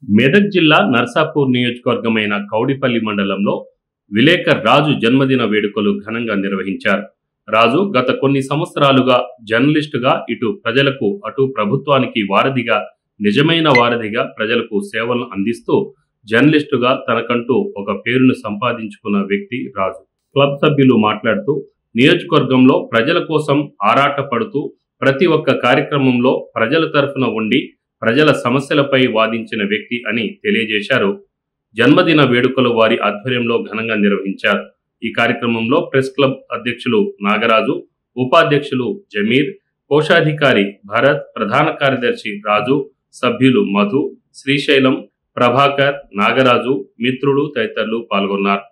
మెదక్ జిల్లా నర్సాపూర్ నియోజకవర్గమైన కౌడిపల్లి మండలంలో విలేకర్ రాజు జన్మదిన వేడుకలు ఘనంగా నిర్వహించారు. రాజు గత కొన్ని సంవత్సరాలుగా జర్నలిస్టుగా ఇటు ప్రజలకు అటు ప్రభుత్వానికి వారధిగా, నిజమైన వారధిగా ప్రజలకు సేవలను అందిస్తూ జర్నలిస్టుగా తనకంటూ ఒక పేరును సంపాదించుకున్న వ్యక్తి రాజు. క్లబ్ సభ్యులు మాట్లాడుతూ నియోజకవర్గంలో ప్రజల కోసం ఆరాటపడుతూ ప్రతి ఒక్క కార్యక్రమంలో ప్రజల తరఫున ఉండి ప్రజల సమస్యలపై వాదించిన వ్యక్తి అని తెలియజేశారు. జన్మదిన వేడుకలు వారి ఆధ్వర్యంలో ఘనంగా నిర్వహించారు. ఈ కార్యక్రమంలో ప్రెస్ క్లబ్ అధ్యక్షులు నాగరాజు, ఉపాధ్యక్షులు జమీర్, కోశాధికారి భరత్, ప్రధాన కార్యదర్శి రాజు, సభ్యులు మధు, శ్రీశైలం, ప్రభాకర్, నాగరాజు, మిత్రులు తదితరులు పాల్గొన్నారు.